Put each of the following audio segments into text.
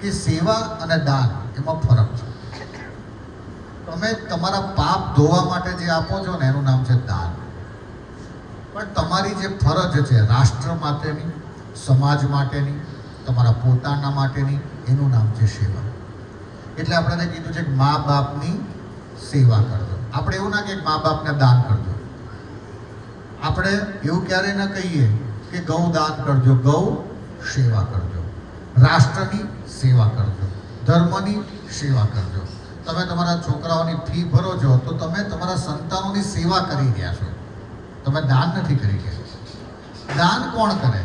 કે સેવા અને દાન એમાં ફરક છે. તમે તમારા પાપ ધોવા માટે જે આપો છો ને એનું નામ છે દાન. પણ તમારી જે ફરજ છે રાષ્ટ્ર માટેની, સમાજ માટેની, તમારા પોતાના માટેની, એનું નામ છે સેવા. એટલે આપણે કીધું છે કે મા બાપની સેવા કરજો. આપણે એવું ના કહીએ મા બાપને દાન કરજો. આપણે એવું ક્યારેય ન કહીએ કે ગૌ દાન કરજો, ગૌ સેવા કરજો, રાષ્ટ્રની સેવા કરજો, ધર્મની સેવા કરજો. તમે તમારા છોકરાઓની ફી ભરો છો તો તમે તમારા સંતાનોની સેવા કરી રહ્યા છો, તમે દાન નથી કરી રહ્યા. દાન કોણ કરે?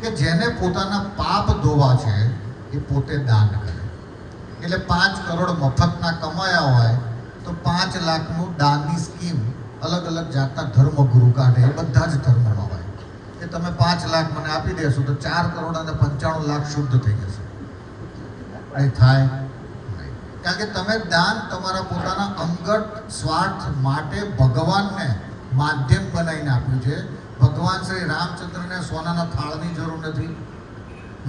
કે જેને પોતાના પાપ ધોવા છે એ પોતે દાન કરે. એટલે 5 કરોડ મફતના કમાયા હોય તો 5 લાખનું દાનની સ્કીમ અલગ અલગ જાતના ધર્મગુરુ કાઢે. એ બધા જ ધર્મમાં હોય કે તમે 5 લાખ મને આપી દેશો તો 4 કરોડ અને 95 લાખ શુદ્ધ થઈ જશે. એ થાય નહીં. કારણ કે તમે દાન તમારા પોતાના અંગત સ્વાર્થ માટે ભગવાનને માધ્યમ બનાવીને આપ્યું છે. ભગવાન શ્રી રામચંદ્રને સોનાના થાળની જરૂર નથી,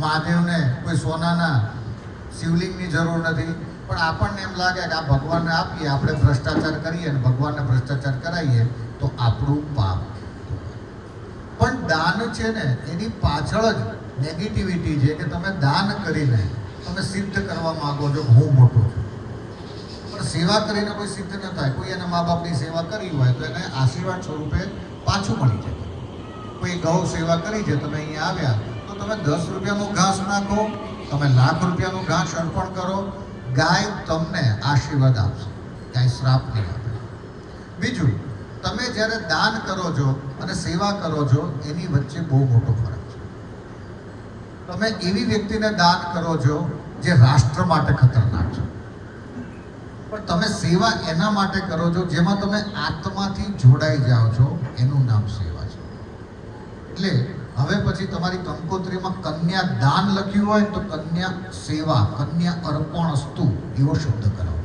મહાદેવને કોઈ સોનાના શિવલિંગની જરૂર નથી. પણ આપણને એમ લાગે કે આ ભગવાનને આપીએ, આપણે ભ્રષ્ટાચાર કરીએ અને ભગવાનને ભ્રષ્ટાચાર કરાવીએ તો આપણું પાપ. પણ દાન છે ને એની પાછળ જ નેગેટિવિટી છે કે તમે દાન કરીને તમે સિદ્ધ કરવા માંગો છો કે હું મોટો છું. પણ સેવા કરીને કોઈ સિદ્ધ ન થાય. કોઈ એના મા બાપની સેવા કરી હોય તો એને આશીર્વાદ સ્વરૂપે પાછું મળી જાય. કોઈ ગૌ સેવા કરી છે, તમે અહીંયા આવ્યા તો તમે 10 રૂપિયાનું ઘાસ નાખો, તમે લાખ રૂપિયાનું ઘાસ અર્પણ કરો, ગાય તમને આશીર્વાદ આપશે, કાંઈ શ્રાપ નહીં આપે. બીજું, તમે જ્યારે દાન કરો છો અને સેવા કરો છો એની વચ્ચે બહુ મોટો ફરક છે. તમે એવી વ્યક્તિને દાન કરો છો જે રાષ્ટ્ર માટે ખતરનાક છે, પણ તમે સેવા એના માટે કરો છો જેમાં તમે આત્માથી જોડાઈ જાઓ છો, એનું નામ સેવા છે. એટલે હવે પછી તમારી કંકોત્રીમાં કન્યા દાન લખ્યું હોય તો કન્યા સેવા, કન્યા અર્પણસ્તુ એવો શબ્દ કરાવો.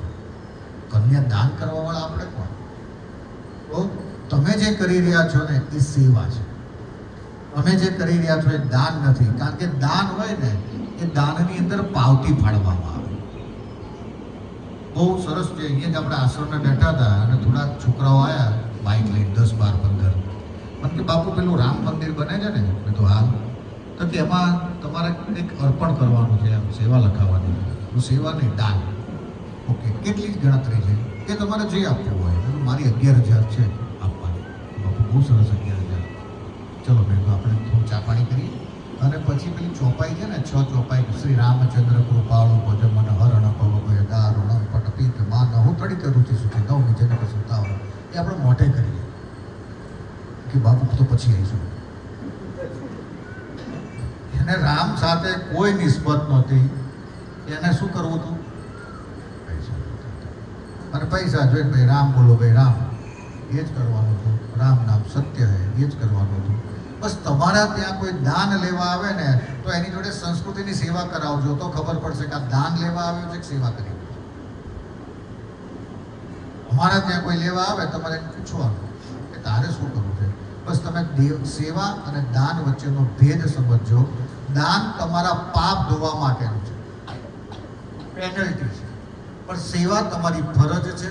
કન્યા દાન કરવા વાળા આપણે કોણ? તો તમે જે કરી રહ્યા છો ને એ સેવા છે. તમે જે કરી રહ્યા છો એ દાન નથી. કારણ કે દાન હોય ને એ દાનની અંદર પાવતી ફાળવામાં આવે. બહુ સરસ છે. અહીંયા જ આપણે આશ્રમે બેઠા હતા અને થોડા છોકરાઓ આવ્યા બાઇક લઈને 10, 12, 15. મને કે બાપુ પેલું રામ મંદિર બને છે ને, મેં તો હાલ તો કે એમાં તમારે કંઈક અર્પણ કરવાનું છે, એમ સેવા લખાવવાની. હું સેવા નહીં, દાન. ઓકે, કેટલી જ ગણતરી છે કે તમારે જે આપવું હોય. મારી 11,000 છે આપવાની. બાપુ બહુ સરસ 11,000. ચલો બેન આપણે થોડું ચા પાણી કરીએ અને પછી પેલી ચોપાઈ છે ને, 6 ચોપાઈ, શ્રી રામચંદ્ર કૃપાળુ ભજ મન હરણ પવ દારુણ પટપીત માન હું તડિત રુચિ સુચિ નવમી જનક સુતાવ, એ આપણે મોઢે કરીએ કે બાપુ તો પછી આવીશું. એને રામ સાથે કોઈ નિસ્બત નહોતી. એને શું કરવું હતું? પૈસા. અને પૈસા જોઈને ભાઈ રામ બોલો, ભાઈ રામ, એ જ કરવાનું હતું. રામ નામ સત્ય હે, એ જ કરવાનું હતું. બસ તમારા ત્યાં કોઈ દાન લેવા આવે ને તો એની જોડે સંસ્કૃતિની સેવા કરાવજો, તો ખબર પડશે કે આ દાન લેવા આવ્યો છે કે સેવા કરી. અમારા ત્યાં કોઈ લેવા આવે તમારે પૂછવાનું કે તારે શું કરવું છે. બસ તમે સેવા અને દાન વચ્ચેનો ભેદ સમજો. દાન તમારા પાપ ધોવા માટેનું છે, પેનલ્ટી છે. પણ સેવા તમારી ફરજ છે,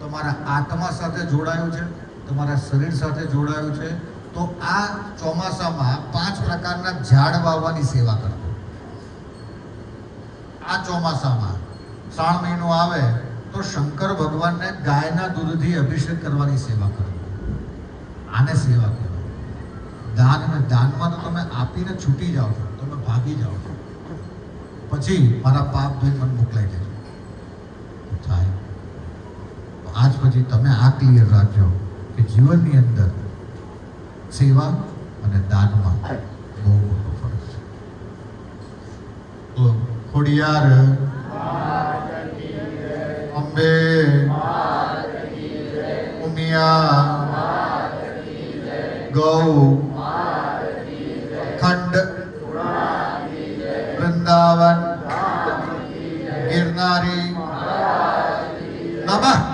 તમારા આત્મા સાથે જોડાયું છે, તમારા શરીર સાથે જોડાયું છે. તો આ ચોમાસામાં 5 પ્રકારના ઝાડ વાવવાની સેવા કરજો. આ ચોમાસામાં શ્રાવણ મહિનો આવે તો શંકર ભગવાનને ગાયના દૂધથી અભિષેક કરવાની સેવા કરજો. આને સેવા કહેવાય. દાન અને દાનમાં તો તમે આપીને છૂટી જાઓ છો, તમે ભાગી જાઓ છો. પછી મારા પાપ ધોઈ મને મોકલાઈ દેજો થાય. આજ પછી તમે આ ક્લિયર રાખજો કે જીવનની અંદર સેવા અને દાનમાં બહુ મોટો ફરક છે. તો ખોડિયાર અંબે ઉમિયા ગૌ ખંડ વૃંદાવન ગિરનારી નમઃ